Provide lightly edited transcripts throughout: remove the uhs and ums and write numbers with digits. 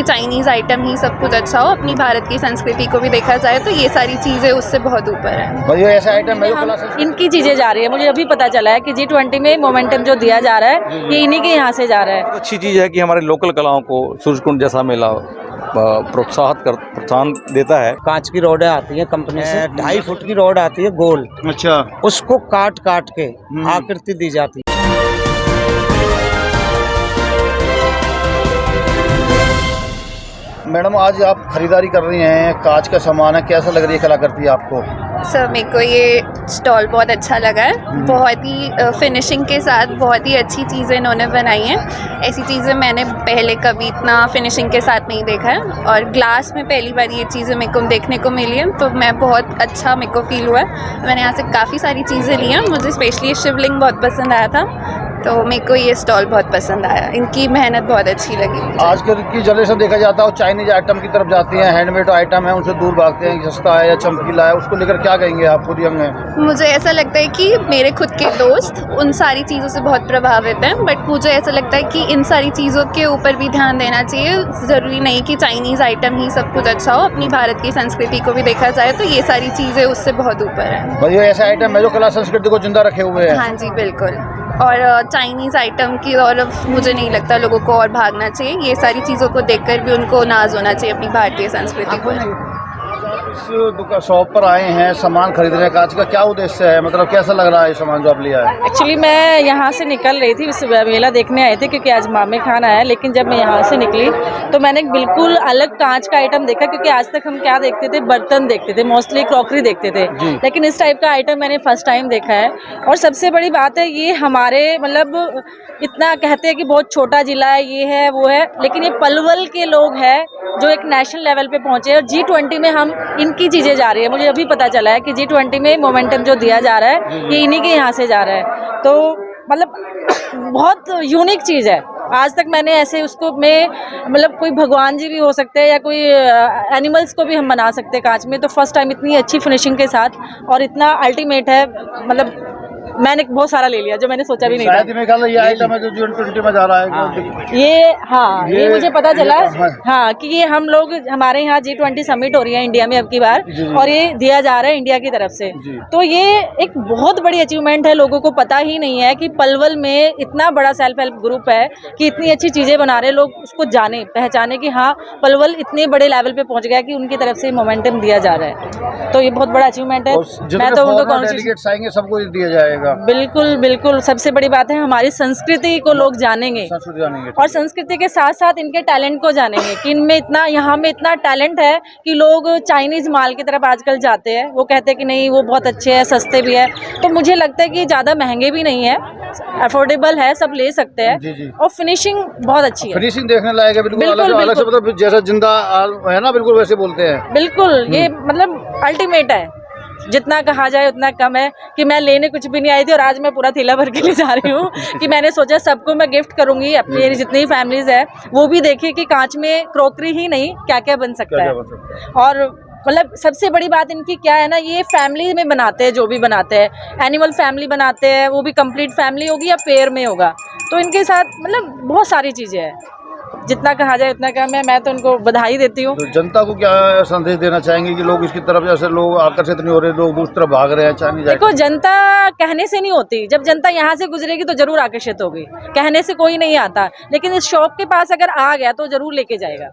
Chinese item ही सब कुछ अच्छा हो, अपनी भारत की संस्कृति को भी देखा जाए तो ये सारी चीज़ें उससे बहुत ऊपर है। भाई ऐसा आइटम है जो कला इनकी चीजें जा रही है। मुझे अभी पता चला है कि G20 में मोमेंटम जो दिया जा रहा है ये इन्हीं के यहाँ से जा रहा है। अच्छी चीज़ है कि हमारे लोकल कलाओं को सूरजकुंड जैसा मेला प्रोत्साहन देता है। कांच की रोडें आती हैं कंपनी से, 2.5 फुट की रोड आती है गोल, अच्छा उसको काट काट के आकृति दी जाती है। मैडम आज आप खरीदारी कर रही हैं, कांच का सामान है, कैसा लग रही है कलाकृति आपको? सर मेरे को ये स्टॉल बहुत अच्छा लगा है, बहुत ही फिनिशिंग के साथ बहुत ही अच्छी चीज़ें इन्होंने बनाई हैं। ऐसी चीज़ें मैंने पहले कभी इतना फिनिशिंग के साथ नहीं देखा है और ग्लास में पहली बार ये चीज़ें मेरे को देखने को मिली हैं, तो मैं बहुत अच्छा मेरे को फील हुआ है। मैंने यहाँ से काफ़ी सारी चीज़ें ली हैं, मुझे स्पेशली शिवलिंग बहुत पसंद आया था, तो मेरे को ये स्टॉल बहुत पसंद आया, इनकी मेहनत बहुत अच्छी लगी। आजकल की जनरेशन देखा जाता है चाइनीज आइटम की तरफ जाती है, हैंडमेड आइटम है उनसे दूर भागते हैं, सस्ता है या चमकीला है, उसको लेकर क्या कहेंगे आप? खुद यंग हैं। मुझे ऐसा लगता है कि मेरे खुद के दोस्त उन सारी चीज़ों से बहुत प्रभावित हैं, बट मुझे ऐसा लगता है कि इन सारी चीज़ों के ऊपर भी ध्यान देना चाहिए। ज़रूरी नहीं कि चाइनीज़ आइटम ही सब कुछ अच्छा हो, अपनी भारत की संस्कृति को भी देखा जाए तो ये सारी चीज़ें उससे बहुत ऊपर है। भाई ऐसा आइटम है जो कला संस्कृति को जिंदा रखे हुए है। हाँ जी बिल्कुल, और चाइनीज़ आइटम की तरफ मुझे नहीं लगता लोगों को और भागना चाहिए, ये सारी चीज़ों को देखकर भी उनको नाज होना चाहिए अपनी भारतीय संस्कृति को। इस दुकान शॉप पर आए हैं सामान खरीदने का, आज का क्या उद्देश्य है, मतलब कैसा लग रहा है सामान जो आप लिया है? एक्चुअली मैं यहाँ से निकल रही थी, इस मेला देखने आए थे क्योंकि आज मामे खान आया है, लेकिन जब मैं यहाँ से निकली तो मैंने बिल्कुल अलग कांच का आइटम देखा, क्योंकि आज तक हम क्या देखते थे, बर्तन देखते थे, मोस्टली क्रॉकरी देखते थे, लेकिन इस टाइप का आइटम मैंने फर्स्ट टाइम देखा है। और सबसे बड़ी बात है ये हमारे मतलब इतना कहते हैं कि बहुत छोटा जिला है, ये है वो है, लेकिन ये पलवल के लोग हैं जो एक नेशनल लेवल पे पहुंचे और G20 में हम इनकी चीज़ें जा रही है। मुझे अभी पता चला है कि G20 में मोमेंटम जो दिया जा रहा है ये इन्हीं के यहाँ से जा रहा है, तो मतलब बहुत यूनिक चीज़ है। आज तक मैंने ऐसे उसको में मतलब कोई भगवान जी भी हो सकते हैं या कोई एनिमल्स को भी हम बना सकते हैं कांच में, तो फर्स्ट टाइम इतनी अच्छी फिनिशिंग के साथ और इतना अल्टीमेट है, मतलब मैंने बहुत सारा ले लिया जो मैंने सोचा भी नहीं था। ये आइटम है जो G20 में जा रहा है। ये मुझे पता चला हाँ कि ये हम लोग हमारे यहाँ G20 समिट हो रही है इंडिया में अब की बार, और ये दिया जा रहा है इंडिया की तरफ से, तो ये एक बहुत बड़ी अचीवमेंट है। लोगों को पता ही नहीं है कि पलवल में इतना बड़ा सेल्फ हेल्प ग्रुप है कि इतनी अच्छी चीज़ें बना रहे, लोग उसको जाने पहचाने कि हाँ पलवल इतने बड़े लेवल पे पहुँच गया कि उनकी तरफ से मोमेंटम दिया जा रहा है, तो ये बहुत बड़ा अचीवमेंट है। मैं तो उनको आएंगे सबको दिया जाएगा। बिल्कुल बिल्कुल, सबसे बड़ी बात है हमारी संस्कृति को लोग जानेंगे और संस्कृति के साथ साथ इनके टैलेंट को जानेंगे कि इनमें इतना, यहाँ में इतना टैलेंट है कि लोग चाइनीज़ माल की तरफ आजकल जाते हैं। वो कहते हैं कि नहीं वो बहुत अच्छे हैं, सस्ते भी है, तो मुझे लगता है कि ज़्यादा महंगे भी नहीं है, अफोर्डेबल है, सब ले सकते हैं और फिनिशिंग बहुत अच्छी है। फिनिशिंग देखने लायक है, बिल्कुल अलग से, मतलब जैसा जिंदा है ना, बिल्कुल वैसे बोलते हैं। बिल्कुल, ये मतलब अल्टीमेट है, जितना कहा जाए उतना कम है। कि मैं लेने कुछ भी नहीं आई थी और आज मैं पूरा थैला भर के ले जा रही हूँ कि मैंने सोचा सबको मैं गिफ्ट करूंगी, अपनी जितनी फैमिलीज है वो भी देखे कि कांच में क्रॉकरी ही नहीं क्या क्या बन सकता है। और मतलब सबसे बड़ी बात इनकी क्या है ना, ये फैमिली में बनाते हैं, जो भी बनाते हैं, एनिमल फैमिली बनाते हैं, वो भी कंप्लीट फैमिली होगी या पेयर में होगा, तो इनके साथ मतलब बहुत सारी चीज़ें हैं, जितना कहा जाए उतना कम है। मैं तो उनको बधाई देती हूँ। तो जनता को क्या संदेश देना चाहेंगे कि लोग इसकी तरफ, जैसे लोग आकर्षित नहीं हो रहे, लोग दूसरी तरफ भाग रहे हैं चाइनीज? देखो जनता कहने से नहीं होती, जब जनता यहाँ से गुजरेगी तो जरूर आकर्षित होगी, कहने से कोई नहीं आता, लेकिन इस शॉप के पास अगर आ गया तो जरूर लेके जाएगा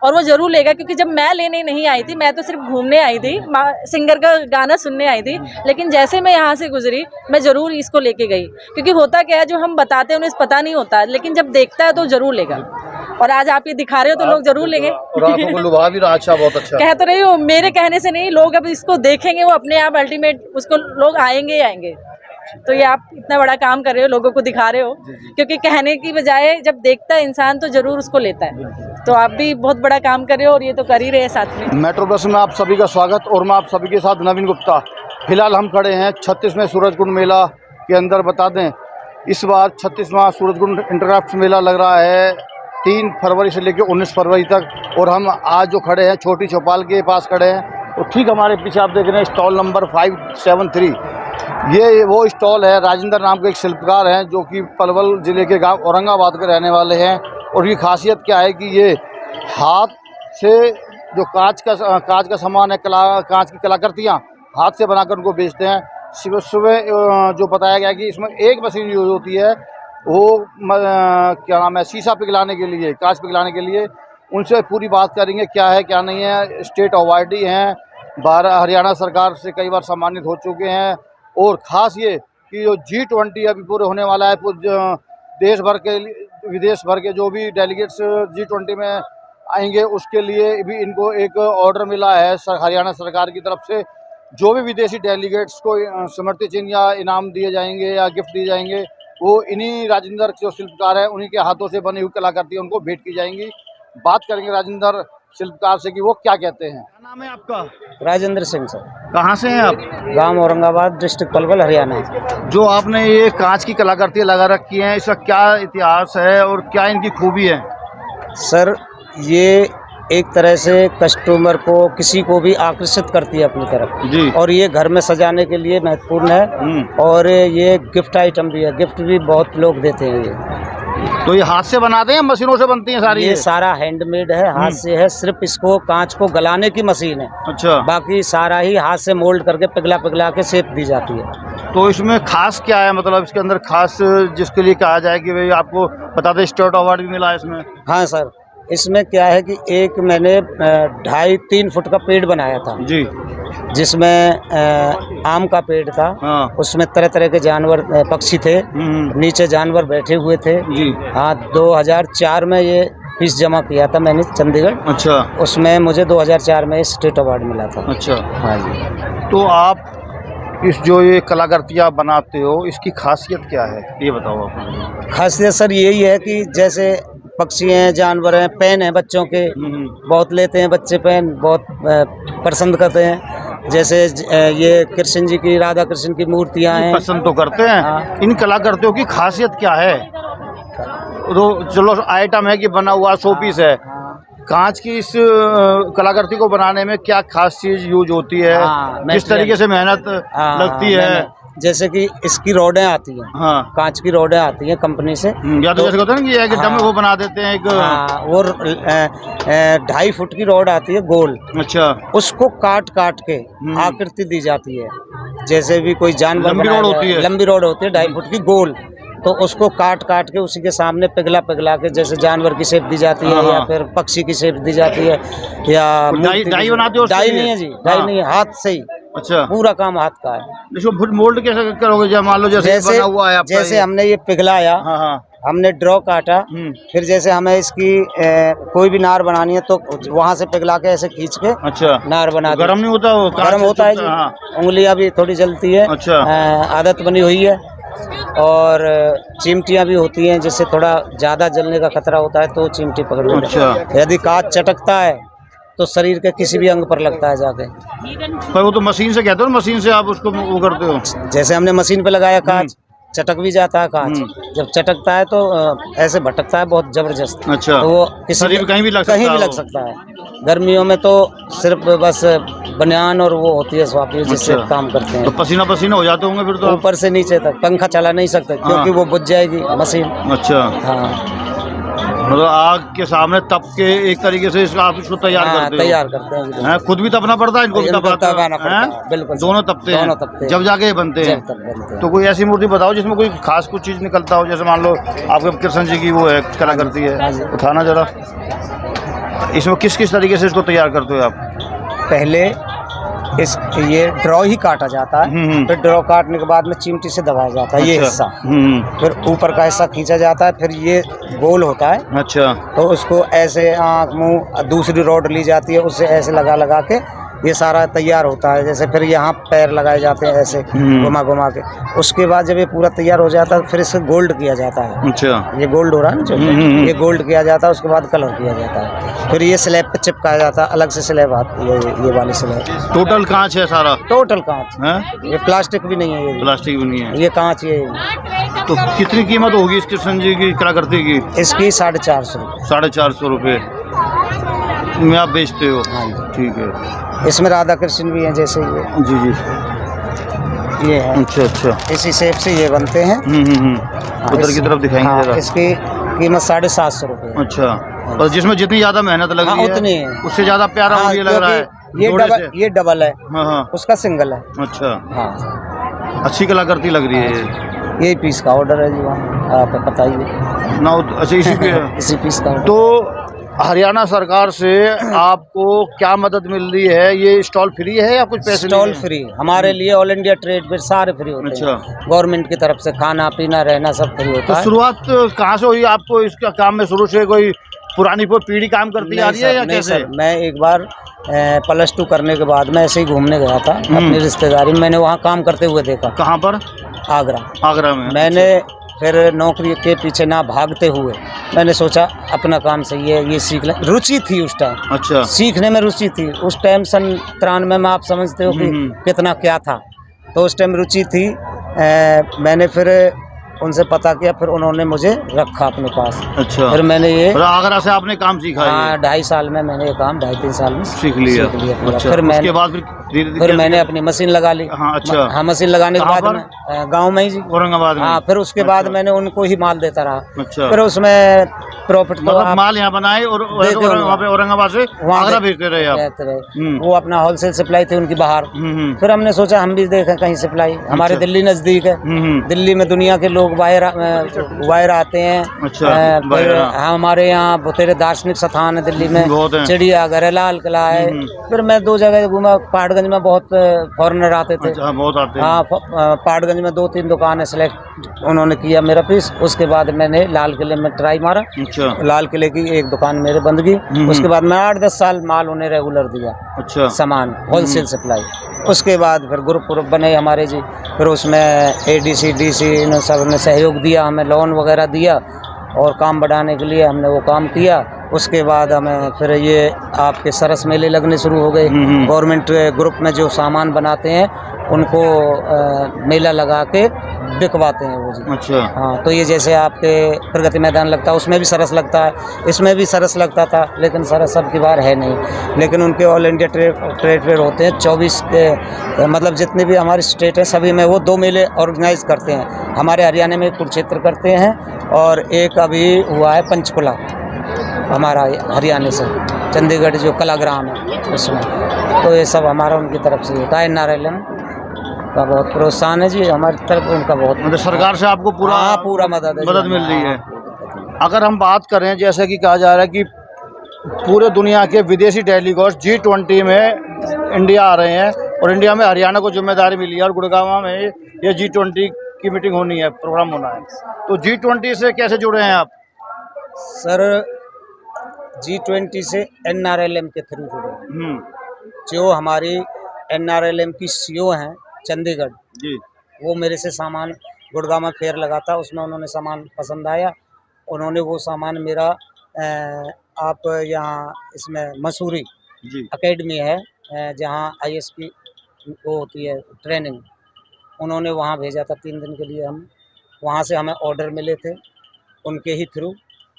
और वो जरूर लेगा। क्योंकि जब मैं लेने नहीं आई थी, मैं तो सिर्फ घूमने आई थी, सिंगर का गाना सुनने आई थी, लेकिन जैसे मैं यहाँ से गुजरी मैं ज़रूर इसको लेके गई। क्योंकि होता क्या है, जो हम बताते हैं उन्हें पता नहीं होता, लेकिन जब देखता है तो जरूर लेगा। और आज आप ये दिखा रहे हो तो लोग जरूर लेंगे। लुभा भी रहा, अच्छा, बहुत अच्छा। कह तो रही हूँ, मेरे कहने से नहीं, लोग अब इसको देखेंगे, वो अपने आप अल्टीमेट उसको लोग आएंगे ही आएंगे। तो ये आप इतना बड़ा काम कर रहे हो, लोगों को दिखा रहे हो, क्योंकि कहने की बजाय जब देखता है इंसान तो जरूर उसको लेता है। तो आप भी बहुत बड़ा काम कर रहे हो और ये तो कर ही रहे हैं साथ में। मेट्रो प्लस में आप सभी का स्वागत और मैं आप सभी के साथ नवीन गुप्ता। फिलहाल हम खड़े हैं 36वें सूरजकुंड मेला के अंदर। बता दें इस बार 36वां सूरजकुंड इंटरक्राफ्ट मेला लग रहा है 3 फरवरी से लेकर 19 फरवरी तक, और हम आज जो खड़े हैं छोटी चौपाल के पास खड़े हैं, तो ठीक हमारे पीछे आप देख रहे हैं स्टॉल नंबर 573। ये वो स्टॉल है, राजेंद्र नाम के एक शिल्पकार हैं जो कि पलवल ज़िले के गांव औरंगाबाद के रहने वाले हैं। और ये खासियत क्या है कि ये हाथ से जो कांच का सामान है, कांच की कलाकृतियाँ हाथ से बनाकर उनको बेचते हैं। सुबह सुबह जो बताया गया कि इसमें एक मशीन यूज होती है, वो क्या नाम है, शीशा पिघलाने के लिए, कांच पिघलाने के लिए। उनसे पूरी बात करेंगे क्या है क्या नहीं है। स्टेट अवार्डी हैं, हरियाणा सरकार से कई बार सम्मानित हो चुके हैं। और ख़ास ये कि जो G20 अभी पूरे होने वाला है, देश भर के विदेश भर के जो भी डेलीगेट्स G20 में आएंगे, उसके लिए भी इनको एक ऑर्डर मिला है हरियाणा सरकार की तरफ से। जो भी विदेशी डेलीगेट्स को स्मृति चिन्ह या इनाम दिए जाएंगे या गिफ्ट दिए जाएंगे, वो इन्हीं राजेंद्र जो शिल्पकार है उन्हीं के हाथों से बनी हुई कलाकृतियाँ उनको भेंट की जाएंगी। बात करेंगे राजेंद्र शिल्पकार से कि वो क्या कहते हैं। क्या नाम है आपका? राजेंद्र सिंह सर, कहाँ से हैं आप? गांव औरंगाबाद, डिस्ट्रिक्ट पलवल, हरियाणा। जो आपने ये कांच की कलाकृतियाँ लगा रखी हैं, इसका क्या इतिहास है और क्या इनकी खूबी है? सर ये एक तरह से कस्टमर को, किसी को भी आकर्षित करती है अपनी तरफ जी। और ये घर में सजाने के लिए महत्वपूर्ण है। और ये गिफ्ट आइटम भी है, गिफ्ट भी बहुत लोग देते हैं। ये तो ये हाथ से बनाते हैं, मशीनों से बनती हैं सारी? ये सारा हैंडमेड है, हाथ से है। सिर्फ इसको कांच को गलाने की मशीन है, अच्छा। बाकी सारा ही हाथ से मोल्ड करके पिघला के शेप दी जाती है। तो इसमें खास क्या है, मतलब इसके अंदर खास जिसके लिए कहा जाए कि भाई आपको बता दें स्टेट अवार्ड भी मिला है इसमें? हाँ सर, इसमें क्या है कि एक मैंने 2.5-3 फुट का पेड़ बनाया था जी, जिसमें आम का पेड़ था। हाँ। उसमें तरह तरह के जानवर, पक्षी थे, नीचे जानवर बैठे हुए थे जी। हाँ, 2004 में ये फीस जमा किया था मैंने चंडीगढ़। अच्छा। उसमें मुझे 2004 में स्टेट अवार्ड मिला था। अच्छा। हाँ जी। तो आप इस जो ये कलाकृतियाँ बनाते हो, इसकी खासियत क्या है, ये बताओ आप। खासियत सर यही है कि जैसे पक्षी हैं, जानवर हैं, पेन हैं बच्चों के, बहुत लेते हैं बच्चे पेन, बहुत पसंद करते हैं। जैसे ये कृष्ण जी की, राधा कृष्ण की मूर्तियां हैं, पसंद तो करते हैं। हाँ। इन कलाकृतियों की खासियत क्या है? तो चलो आइटम है कि बना हुआ शो पीस है, कांच की इस कलाकृति को बनाने में क्या खास चीज यूज होती है? किस तरीके से मेहनत लगती है? जैसे कि इसकी रोडें आती हैं, हाँ। कांच की रोडें आती हैं कंपनी से। या तो जैसे होता है ना कि एक डम वो बना देते हैं एक। और 2.5 फुट की रोड आती है गोल। अच्छा। उसको काट के आकृति दी जाती है। जैसे भी कोई जानवर लंबी रोड होती है, लंबी रोड होती है 2.5 फुट की गोल, तो उसको काट के उसी के सामने पिघला के जैसे जानवर की शेप दी जाती है, या फिर पक्षी की शेप दी जाती है, या डाई बनाते हो? डाई नहीं है जी, डाई नहीं है, हाथ से ही। अच्छा। पूरा काम हाथ का है। इसको फिर मोल्ड कैसे करोगे? जब मान लो जैसे बना हुआ है आपका, जैसे हमने ये पिघलाया, हमने ड्रॉ काटा, फिर जैसे हमें इसकी कोई भी नार बनानी है तो वहाँ से पिघला के ऐसे खींच के अच्छा नार बना। गर्म नहीं होता वो? गर्म होता है जी, उंगलियां भी थोड़ी जलती है। अच्छा। आदत बनी हुई है। और चिमटियां भी होती हैं, जिससे थोड़ा ज़्यादा जलने का खतरा होता है तो चिमटी पकड़ लेते हैं। अच्छा। यदि कांच चटकता है तो शरीर के किसी भी अंग पर लगता है जाके। पर वो तो मशीन से कहते हो, मशीन से आप उसको वो करते हो? जैसे हमने मशीन पे लगाया कांच, चटक भी जाता है कांच। जब चटकता है तो ऐसे भटकता है बहुत जबरदस्त। अच्छा। तो वो किसी कहीं भी लग सकता है। गर्मियों में तो सिर्फ बस बनियान और वो होती है स्वापी, जिससे काम करते हैं। तो पसीना हो जाते होंगे फिर तो? ऊपर से नीचे तक पंखा चला नहीं सकते, क्योंकि वो बुझ जाएगी मशीन। अच्छा। हाँ, मतलब आग के सामने तप के एक तरीके से इसका आप इसको तैयार करते हैं। खुद भी तपना पड़ता है, इनको भी तपना पड़ता है। बिल्कुल, दोनों तपते हैं, जब जाके ये बनते हैं। तो कोई ऐसी मूर्ति बताओ जिसमें कोई खास कुछ चीज निकलता हो। जैसे मान लो आपके कृष्ण जी की वो है कलाकृति है, उठाना जरा। इसमें किस तरीके से इसको तैयार करते हो आप? पहले ये ड्रॉ ही काटा जाता है, फिर ड्रॉ काटने के बाद में चिमटी से दबाया जाता है। ये हिस्सा फिर ऊपर का हिस्सा खींचा जाता है, फिर ये गोल होता है। अच्छा। तो उसको ऐसे आँख मुंह, दूसरी रॉड ली जाती है, उससे ऐसे लगा के ये सारा तैयार होता है। जैसे फिर यहाँ पैर लगाए जाते हैं ऐसे घुमा के। उसके बाद जब ये पूरा तैयार हो जाता है, फिर इसे गोल्ड किया जाता है। अच्छा। ये गोल्ड हो रहा है ना जो, ये गोल्ड किया जाता है। उसके बाद कलर किया जाता है, फिर ये स्लैब पे चिपकाया जाता है। अलग से स्लैब आती है, ये वाली स्लैब। टोटल कांच है सारा? टोटल कांच है, ये प्लास्टिक भी नहीं है। ये प्लास्टिक भी नहीं है, ये कांच। ये तो कितनी कीमत होगी इस कृष्ण जी की कलाकृति की? इसकी 450 रुपये। 450 रुपये में आप बेचते हो? हाँ जी। ठीक है। इसमें राधा कृष्ण भी हैं, जैसे ये जी ये है। अच्छा। इसी शेप से ये बनते हैं। उधर की तरफ दिखाएंगे जरा। इसकी कीमत 750 रुपये। अच्छा। और जिसमें जितनी ज्यादा मेहनत लग हाँ, रही है उतनी है। उससे ज्यादा प्यारा हाँ, मुझे लग रहा है क्योंकि जोड़े से। ये डबल है, हाँ हाँ उसका सिंगल है। अच्छा, हाँ, अच्छी कलाकृति लग रही है ये। यही पीस का ऑर्डर है जी, वहाँ आप बताइए। ना अच्छा इसी पे इसी पीस का order। तो हरियाणा सरकार से आपको क्या मदद मिल रही है? ये स्टॉल फ्री है या कुछ पैसे स्टॉल लिए हैं? फ्री हमारे लिए, ऑल इंडिया ट्रेड पे सारे फ्री होते अच्छा। हैं। गवर्नमेंट की तरफ से खाना पीना रहना सब फ्री होता तो है। शुरुआत कहाँ से हुई आपको इसका काम में? शुरू से कोई पुरानी कोई पीढ़ी काम करती आ रही है या नहीं कैसे? सर, मैं एक बार +2 करने के बाद मैं ऐसे ही घूमने गया था अपनी रिश्तेदारी में, मैंने वहाँ काम करते हुए देखा, कहाँ पर? आगरा। आगरा में। मैंने फिर नौकरी के पीछे ना भागते हुए मैंने सोचा अपना काम सही है, ये सीख ले। रुचि थी उस टाइम, अच्छा सीखने में रुचि थी उस टाइम। सन 93 में आप समझते हो कि कितना क्या था, तो उस टाइम रुचि थी। मैंने फिर उनसे पता किया, फिर उन्होंने मुझे रखा अपने पास। अच्छा, फिर मैंने ये मतलब आगरा से आपने काम सीखा? हाँ 2.5 साल में मैंने ये काम 2.5-3 साल में सीख लिया। पूरा। अच्छा, फिर उसके बाद फिर मैंने अपनी मशीन लगा ली। हाँ अच्छा, हाँ, मशीन लगाने के कहाँ बाद में गाँव में ही जी। औरंगाबाद में। हाँ, फिर उसके बाद अच्छा। मैंने उनको ही माल देता रहा। अच्छा, फिर उसमें प्रॉफिट तो मतलब आप माल यहाँ बनाए और देते होंगे। वहाँ पे औरंगाबाद से वहाँ आगरा दे- भेजते रहे आप? कहते रहे। हम्म। वो अपना होलसेल सप्लाई थी उनकी बाहर। हम्म। फिर हमने सोचा हम भी देखें कहीं सप्लाई। हमारे अच्छा। दिल्ली नज़दीक है, दिल्ली में दुनिया के लोग वायर आते हैं। अच्छा, फिर वायर। हमारे यहाँ बतेरे दार्शनिक स्थान है दिल्ली में, बहुत हैं। चिड़ियाघर है, लाल किला है। फिर मैं 2 जगह घूमा। पहाड़गंज में बहुत फॉरेनर आते थे। अच्छा, बहुत आते हैं। हाँ, पहाड़गंज में 2-3 दुकानें सेलेक्ट उन्होंने किया मेरा पीस। उसके बाद मैंने लाल किले में ट्राई मारा। अच्छा लाल किले की एक दुकान मेरे बंद की। उसके बाद मैं 8-10 साल माल उन्हें रेगुलर दिया, अच्छा सामान होलसेल सप्लाई। उसके बाद फिर ग्रुप बने हमारे जी। फिर उसमें ADC DC इन सब ने सहयोग दिया, हमें लोन वगैरह दिया और काम बढ़ाने के लिए हमने वो काम किया। उसके बाद हमें फिर ये आपके सरस मेले लगने शुरू हो गए। गवर्नमेंट ग्रुप में जो सामान बनाते हैं उनको मेला लगा के बिकवाते हैं वो जी। अच्छा, हाँ, तो ये जैसे आपके प्रगति मैदान लगता है उसमें भी सरस लगता है, इसमें भी सरस लगता था, लेकिन सरस अब की बार है नहीं। लेकिन उनके ऑल इंडिया ट्रेड फेयर होते हैं 24 के, मतलब जितने भी हमारे स्टेट हैं सभी में वो 2 मेले ऑर्गेनाइज करते हैं। हमारे हरियाणा में कुरुक्षेत्र करते हैं और एक अभी हुआ है पंचकुला हमारा हरियाणा से, चंडीगढ़ जो कलाग्राम है उसमें। तो ये सब हमारा उनकी तरफ से होता है। NRLM का बहुत प्रोत्साहन है जी हमारी तरफ, उनका बहुत मतलब सरकार से आपको पूरा हाँ, पूरा मदद है जी, मदद मिल रही है। हाँ। अगर हम बात करें जैसे कि कहा जा रहा है कि पूरे दुनिया के विदेशी डेलीगेट्स G20 में इंडिया आ रहे हैं और इंडिया में हरियाणा को जिम्मेदारी मिली है और गुड़गांव में ये G20 की मीटिंग होनी है, प्रोग्राम होना है। तो G20 से कैसे जुड़े हैं आप? सर G20 से NRLM के थ्रू जुड़े। जो हमारी NRLM की CEO हैं चंडीगढ़ जी वो मेरे से सामान गुड़गांव में फेयर लगा था, उसमें उन्होंने सामान पसंद आया, उन्होंने वो सामान मेरा आप यहाँ इसमें मसूरी जी एकेडमी है जहाँ IS की वो होती है ट्रेनिंग, उन्होंने वहाँ भेजा था 3 दिन के लिए। हम वहाँ से हमें ऑर्डर मिले थे उनके ही थ्रू,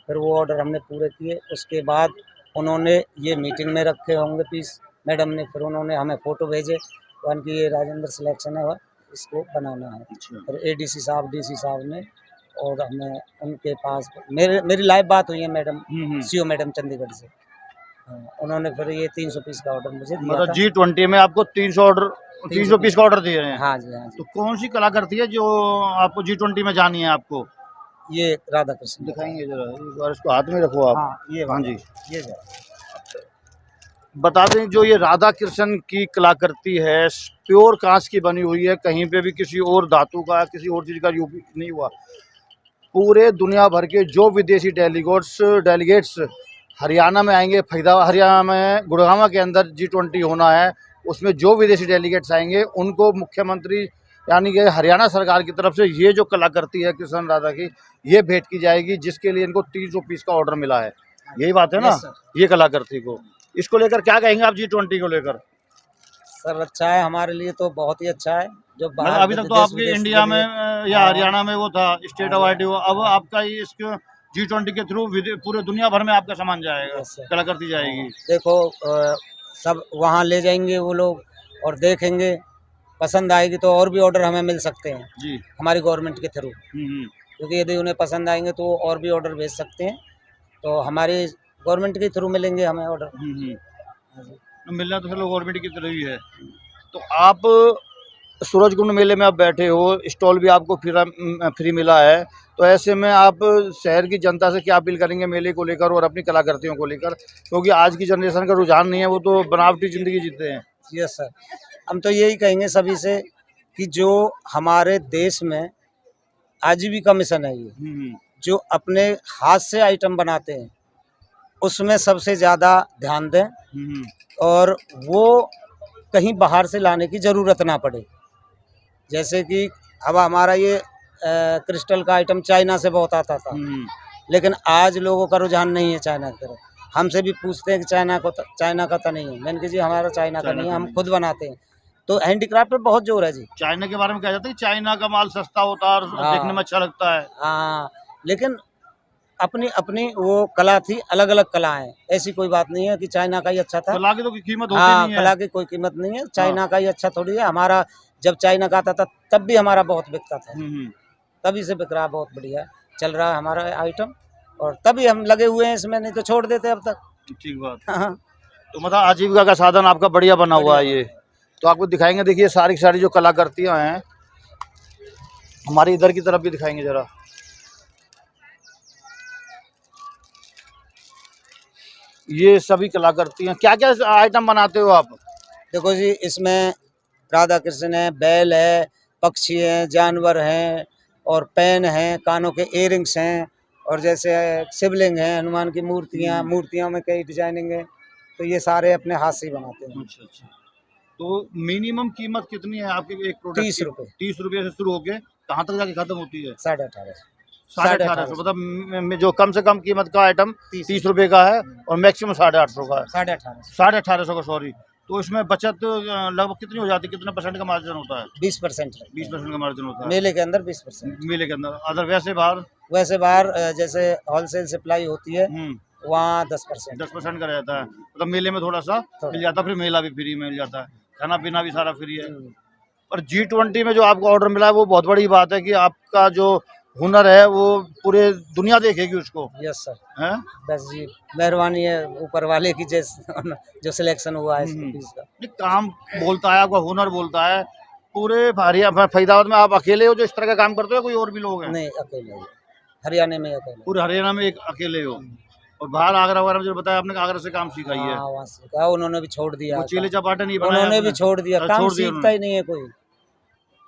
फिर वो ऑर्डर हमने पूरे किए। उसके बाद उन्होंने ये मीटिंग में रखे होंगे पीस मैडम ने, फिर उन्होंने हमें फ़ोटो भेजे वन की ये राजेंद्र सिलेक्शन है इसको बनाना है। फिर ADC साहब DC साहब ने और हमें उनके पास मेरी लाइव बात हुई है मैडम CEO मैडम चंडीगढ़ से। हाँ, उन्होंने फिर ये 300 पीस का ऑर्डर मुझे दिया मतलब था। G20 में आपको 300 पीस का ऑर्डर दिए हैं? हाँ जी, हाँ जी। तो कौन सी कलाकृति है जो आपको G20 में जानी है आपको? ये राधा कृष्ण दिखाएंगे जरा एक बार, इसको हाथ में रखो आप। हाँ, ये हाँ जी, ये जो बता दें जो ये राधा कृष्ण की कलाकृति है प्योर कांच की बनी हुई है, कहीं पे भी किसी और धातु का किसी और चीज़ का यूज नहीं हुआ। पूरे दुनिया भर के जो विदेशी डेलीगेट्स हरियाणा में आएंगे, हरियाणा में गुड़गांव के अंदर G20 होना है, उसमें जो विदेशी डेलीगेट्स आएंगे उनको मुख्यमंत्री यानी कि हरियाणा सरकार की तरफ से ये जो कलाकृति है कृष्ण राधा की ये भेंट की जाएगी, जिसके लिए इनको 300 पीस का ऑर्डर मिला है। यही बात है ना? ये कलाकृति को इसको लेकर क्या कहेंगे आप G20 को लेकर? सर अच्छा है, हमारे लिए तो बहुत ही अच्छा है। जो मतलब अभी तक तो आपके इंडिया में या हरियाणा में वो था स्टेट अवार्ड, अब आपका ये इसको G20 के थ्रू पूरे दुनिया भर में आपका सामान जाएगा, कलाकृति जाएगी। देखो सब वहाँ ले जाएंगे वो लोग और देखेंगे, पसंद आएगी तो और भी ऑर्डर हमें मिल सकते हैं जी हमारी गवर्नमेंट के थ्रू, क्योंकि यदि उन्हें पसंद आएंगे तो और भी ऑर्डर भेज सकते हैं। तो हमारी गवर्नमेंट के थ्रू मिलेंगे हमें ऑर्डर। तो मिलना तो चलो गवर्नमेंट की तरफ ही है। तो आप सूरजकुंड मेले में आप बैठे हो, स्टॉल भी आपको फ्री मिला है, तो ऐसे में आप शहर की जनता से क्या अपील करेंगे मेले को लेकर और अपनी कलाकृतियों को लेकर, क्योंकि आज की जनरेशन का रुझान नहीं है, वो तो बनावटी ज़िंदगी जीते हैं। यस सर, हम तो यही कहेंगे सभी से कि जो हमारे देश में आजीविका मिशन है, ये जो अपने हाथ से आइटम बनाते हैं उसमें सबसे ज़्यादा ध्यान दें और वो कहीं बाहर से लाने की ज़रूरत ना पड़े। जैसे कि अब हमारा ये क्रिस्टल का आइटम चाइना से बहुत आता था, लेकिन आज लोगों का रुझान नहीं है चाइना की तरफ। हमसे भी पूछते हैं कि चाइना का तो नहीं है। मैंने कहा जी हमारा चाइना का नहीं है, हम खुद बनाते हैं। तो हैंडीक्राफ्ट पे बहुत जोर है जी। चाइना के बारे में कहा जाता है कि चाइना का माल सस्ता होता है और देखने में अच्छा लगता है। हाँ, लेकिन अपनी अपनी वो कला थी, अलग अलग कलाएं, ऐसी कोई बात नहीं है कि चाइना का ही अच्छा था। कला की तो कीमत होती हाँ, नहीं है। कला की कोई कीमत नहीं है, चाइना का ही अच्छा थोड़ी है। हमारा जब चाइना का आता था तब भी हमारा बहुत बिकता था, तभी से बिक रहा, बहुत बढ़िया चल रहा है हमारा आइटम, और तभी हम लगे हुए हैं इसमें, नहीं तो छोड़ देते अब तक। ठीक बात। हाँ, तो मतलब आजीविका का साधन आपका बढ़िया बना हुआ है ये। तो आपको दिखाएंगे, देखिए सारी सारी जो कलाकृतियाँ हैं, हमारी इधर की तरफ भी दिखाएंगे जरा। ये सभी कलाकृतियाँ, क्या क्या आइटम बनाते हो आप? देखो जी, इसमें राधा कृष्ण है, बैल है, पक्षी हैं, जानवर हैं, और पेन हैं, कानों के इयरिंग्स हैं, और जैसे शिवलिंग हैं, हनुमान की मूर्तियों में कई डिजाइनिंग है। तो ये सारे अपने हाथ से ही बनाते हैं। अच्छा अच्छा। तो मिनिमम कीमत कितनी है आपके एक प्रोडक्ट 30 की? रुपये। 30 रुपये से शुरू होके कहाँ तक जाके खत्म होती है? 1850। 1850। मतलब जो कम से कम कीमत का आइटम 30 रुपये का है और मैक्सिमम 850 का है। 1850। 1850 का, सॉरी। तो इसमें बचत लगभग कितनी हो जाती है? कितना परसेंट का मार्जिन होता है? 20%। 20% का मार्जिन होता है मेले के अंदर 20%। मेले के अंदर। अदर वैसे बाहर जैसे होलसेल सप्लाई होती है वहाँ 10%। 10% का रहता है। मतलब मेले में थोड़ा सा मिल जाता है, फिर मेला भी फ्री मिल जाता है, खाना पीना भी सारा फ्री है। और G20 में जो आपको ऑर्डर मिला है वो बहुत बड़ी बात है कि आपका जो हुनर है वो पूरे दुनिया देखेगी उसको। यस सर, हैं? बस जी मेहरबानी है ऊपर वाले की, जो सिलेक्शन हुआ है इसका। ये काम बोलता है, आपका हुनर बोलता है। पूरे फरीदाबाद में आप अकेले हो जो इस तरह का काम करते हो, कोई और भी लोग हैं? नहीं, अकेले हो, हरियाणा में अकेले। पूरे हरियाणा में एक अकेले हो? और बाहर आगरा वगैरह में जो बताया आपने, आगरा से काम सीखा ही है? हाँ, वहाँ सीखा, उन्होंने भी छोड़ दिया। वो चीले चपाटे नहीं बनाए उन्होंने आपने? भी छोड़ दिया, काम सीखता ही नहीं है कोई।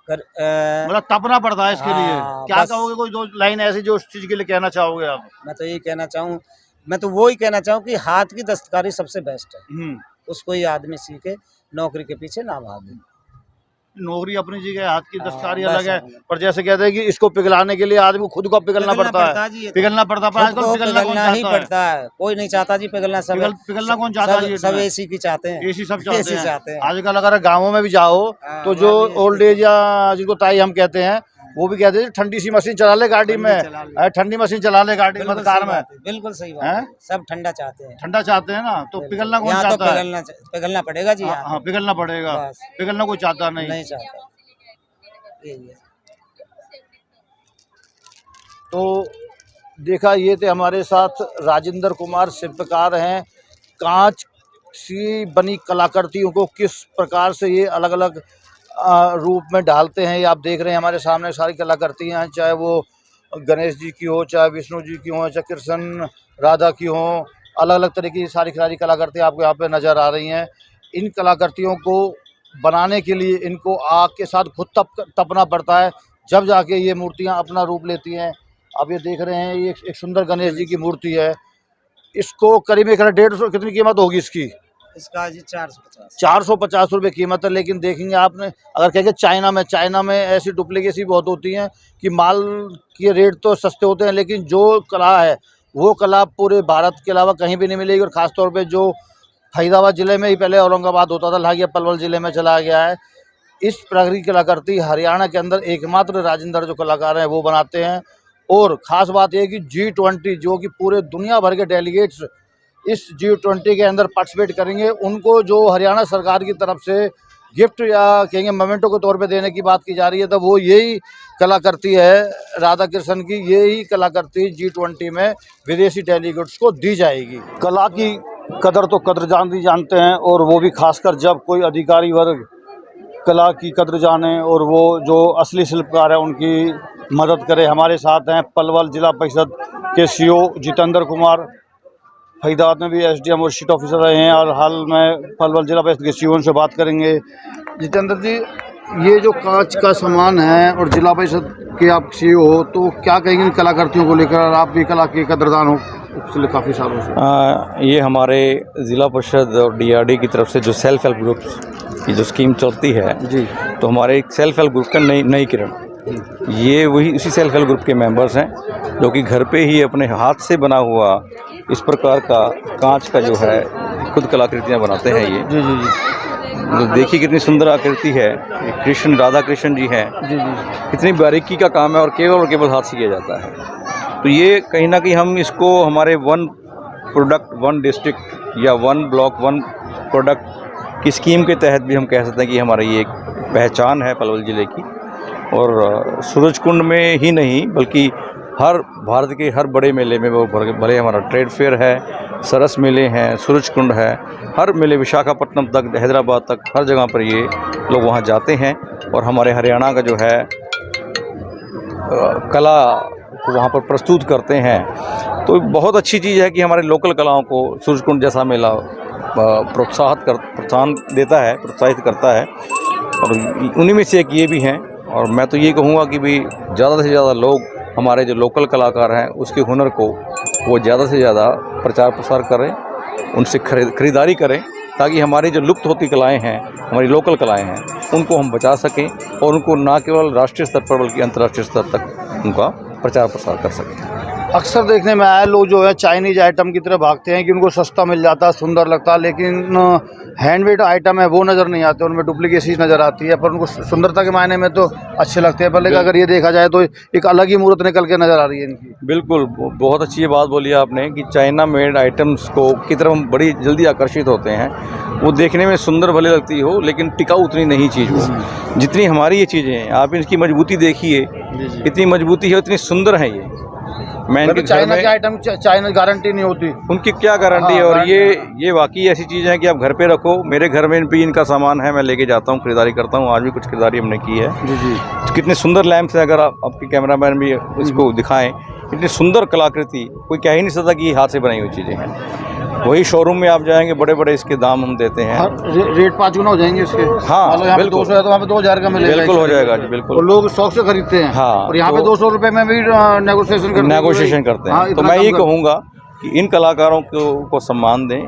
मतलब तपना पड़ता है इसके लिए। हाँ, क्या बस। कहोगे, कोई दो लाइन ऐसी जो उस चीज के लिए कहना चाहोगे आप? मैं तो वही कहना चाहूँ कि हाथ की दस्तकारी सबसे बेस्ट है। उसको ही आदमी सीखे, नौकरी के पीछे ना भागे। नौकरी अपनी जगह, हाथ की दस्तकारी हाँ, अलग है, बस। पर जैसे कहते हैं कि इसको पिघलाने के लिए आदमी को खुद को पिघलना पड़ता है। जी, पिघलना पड़ता है, पर आजकल पिघलना कौन ही चाहता है? पड़ता है, कोई नहीं चाहता जी पिघलना। सब पिघलना कौन चाहता है? सब एसी की चाहते हैं, एसी सब एसी चाहते हैं। आजकल अगर गाँवों में भी जाओ तो जो ओल्ड एज या जिनको ताई हम कहते हैं, वो भी कहते हैं ठंडी सी मशीन चला ले गाड़ी में, ठंडी मशीन चला ले गाड़ी में, कार में। बिल्कुल सही बात है, सब ठंडा चाहते हैं। ठंडा चाहते हैं ना, तो पिघलना कौन यहाँ तो चाहता है? पिघलना पड़ेगा जी। हाँ, पिघलना पड़ेगा। बस। पिघलना कोई चाहता नहीं। नहीं चाहता, यही है। तो देखा, ये थे हमारे साथ राजेंद्र कुमार, शिल्पकार हैं। कांच सी बनी कलाकृतियों को किस प्रकार से ये अलग अलग रूप में ढालते हैं, ये आप देख रहे हैं हमारे सामने। सारी कलाकृतियाँ हैं, चाहे वो गणेश जी की हो, चाहे विष्णु जी की हो, चाहे कृष्ण राधा की हो, अलग अलग तरह की सारी कलाकृतियाँ आपको यहाँ पे नज़र आ रही हैं। इन कलाकृतियों को बनाने के लिए इनको आग के साथ खुद तपना पड़ता है, जब जाके ये मूर्तियाँ अपना रूप लेती हैं। आप ये देख रहे हैं, ये एक सुंदर गणेश जी की मूर्ति है। इसको करीब 150, कितनी कीमत होगी इसकी? इसका जी 450। 450 रुपये कीमत है। लेकिन देखेंगे आपने, अगर कहेंगे चाइना में ऐसी डुप्लीकेसी बहुत होती हैं कि माल के रेट तो सस्ते होते हैं, लेकिन जो कला है वो कला पूरे भारत के अलावा कहीं भी नहीं मिलेगी। और ख़ासतौर पे जो फरीदाबाद ज़िले में ही पहले औरंगाबाद होता था, लागिया पलवल ज़िले में चला गया है। इस प्रकार की कलाकृति हरियाणा के अंदर एकमात्र राजेंद्र जो कलाकार हैं वो बनाते हैं। और ख़ास बात यह है कि G20 जो कि पूरे दुनिया भर के डेलीगेट्स इस G20 के अंदर पार्टिसिपेट करेंगे, उनको जो हरियाणा सरकार की तरफ से गिफ्ट या कहेंगे मोमेंटो के तौर पे देने की बात की जा रही है, तो वो यही कलाकृति है राधा कृष्ण की, यही कलाकृति G20 में विदेशी डेलीगेट्स को दी जाएगी। कला की कदर तो कदरदान जानते हैं, और वो भी खासकर जब कोई अधिकारी वर्ग कला की कदर जाने और वो जो असली शिल्पकार है उनकी मदद करे। हमारे साथ हैं पलवल जिला परिषद के CEO जितेंद्र कुमार, फरीदाबाद में भी SDM और शीट ऑफिसर रहे हैं, और हाल में पलवल जिला परिषद के CEO से बात करेंगे। जितेंद्र जी, ये जो कांच का सामान है और जिला परिषद के आप CEO हो, तो क्या कहेंगे इन कलाकृतियों को लेकर? आप भी कला के कदरदान हो पिछले काफ़ी सालों से। ये हमारे ज़िला परिषद और DRD की तरफ से जो सेल्फ हेल्प ग्रुप्स की जो स्कीम चलती है जी, तो हमारे एक सेल्फ हेल्प ग्रुप का नई किरण, ये वही उसी सेल्फ हेल्प ग्रुप के मेंबर्स हैं जो कि घर पे ही अपने हाथ से बना हुआ इस प्रकार का कांच का जो है खुद कलाकृतियाँ बनाते हैं। ये जी जी जी तो देखिए कितनी सुंदर आकृति है। ये कृष्ण, राधा कृष्ण जी हैं, जी जी कितनी बारीकी का काम है और केवल हाथ से किया जाता है। तो ये कहीं ना कहीं हम इसको हमारे वन प्रोडक्ट वन डिस्ट्रिक्ट या वन ब्लॉक वन प्रोडक्ट की स्कीम के तहत भी हम कह सकते हैं कि हमारी ये एक पहचान है पलवल ज़िले की। और सूरजकुंड में ही नहीं बल्कि हर भारत के हर बड़े मेले में, वो भले हमारा ट्रेड फेयर है, सरस मेले हैं, सूरजकुंड है, हर मेले विशाखापट्टनम तक, हैदराबाद तक, हर जगह पर ये लोग वहाँ जाते हैं और हमारे हरियाणा का जो है कला को वहाँ पर प्रस्तुत करते हैं। तो बहुत अच्छी चीज़ है कि हमारे लोकल कलाओं को सूरजकुंड जैसा मेला प्रोत्साहित करता है, और उन्हीं में से एक ये भी हैं। और मैं तो ये कहूँगा कि भाई ज़्यादा से ज़्यादा लोग हमारे जो लोकल कलाकार हैं उसके हुनर को वो ज़्यादा से ज़्यादा प्रचार प्रसार करें, उनसे खरीदारी करें, ताकि हमारी जो लुप्त होती कलाएं हैं, हमारी लोकल कलाएं हैं, उनको हम बचा सकें और उनको ना केवल राष्ट्रीय स्तर पर बल्कि अंतर्राष्ट्रीय स्तर तक उनका प्रचार प्रसार कर सकें। अक्सर देखने में आया लोग जो है चाइनीज आइटम की तरफ भागते हैं कि उनको सस्ता मिल जाता है, सुंदर लगता है, लेकिन हैंडमेड आइटम है वो नज़र नहीं आते, उनमें डुप्लीकेसी नज़र आती है, पर उनको सुंदरता के मायने में तो अच्छे लगते हैं। पर लेकिन अगर ये देखा जाए तो एक अलग ही मूर्त निकल के नज़र आ रही है इनकी। बिल्कुल, बहुत अच्छी ये बात बोली आपने कि चाइना मेड आइटम्स को की तरफ हम बड़ी जल्दी आकर्षित होते हैं। वो देखने में सुंदर भले लगती हो लेकिन टिकाऊ उतनी नहीं चीज़ हो जितनी हमारी ये चीज़ें हैं। आप इनकी मजबूती देखिए, इतनी मजबूती है, इतनी सुंदर है ये। मैं इनके चाइना के आइटम चाइना गारंटी नहीं होती, उनकी क्या गारंटी है। और ये वाकई ऐसी चीज़ है कि आप घर पे रखो। मेरे घर में भी इनका सामान है, मैं लेके जाता हूँ, खरीदारी करता हूँ। आज भी कुछ खरीदारी हमने की है। जी जी। तो कितने सुंदर लैंप्स हैं, अगर आपके कैमरामैन भी इसको दिखाएं, इतनी सुंदर कलाकृति कोई कह ही नहीं सकता कि हाथ से बनाई हुई चीज़ें हैं। वही शोरूम में आप जाएंगे, बड़े बड़े इसके दाम हम देते हैं। रेट 5 गुना हो जाएंगे इसके। हाँ बिल्कुल, 200 है तो वहाँ पे 2000 का मिलेगा। बिल्कुल हो जाएगा जी, बिल्कुल। और लोग शौक से खरीदते हैं। हाँ, और यहाँ पे 200 रुपये में भी नेगोशिएशन करते हैं। तो मैं ये कहूँगा कि इन कलाकारों को सम्मान दें।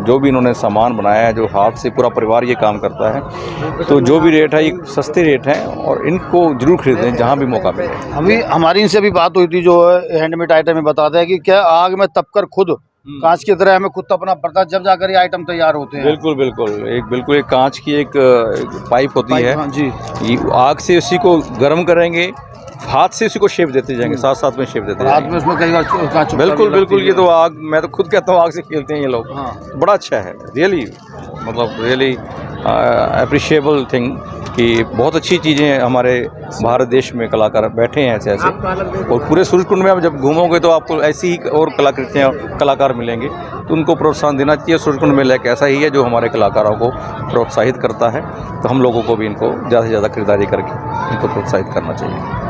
जो भी इन्होंने सामान बनाया है, जो हाथ से पूरा परिवार ये काम करता है, तो जो भी रेट है ये सस्ते रेट हैं और इनको जरूर खरीदें जहाँ भी मौका मिले। अभी हमारी इनसे भी बात हुई थी, जो हैंडमेड आइटम में बताते हैं कि क्या आग में तपकर खुद कांच की तरह हमें खुद तपना पड़ता है जब जाकर ये आइटम तैयार होते हैं। बिल्कुल एक कांच की एक पाइप होती है। हाँ जी। ये आग से उसी को गर्म करेंगे, हाथ से उसी को शेप देते जाएंगे, साथ में शेप देते जाएंगे। में उसमें कई बार कांच बिल्कुल ये तो आग, मैं तो खुद कहता हूँ आग से खेलते हैं ये लोग। हाँ। बड़ा अच्छा है, रियली अप्रिशिएबल थिंग कि बहुत अच्छी चीज़ें हमारे भारत देश में कलाकार बैठे हैं ऐसे। और पूरे सूरजकुंड में आप जब घूमोगे तो आपको ऐसी ही और कलाकृतियाँ कलाकार मिलेंगे, तो उनको प्रोत्साहन देना चाहिए। सूरजकुंड मेला एक ऐसा ही है जो हमारे कलाकारों को प्रोत्साहित करता है, तो हम लोगों को भी इनको ज़्यादा से ज़्यादा खरीदारी करके इनको प्रोत्साहित करना चाहिए।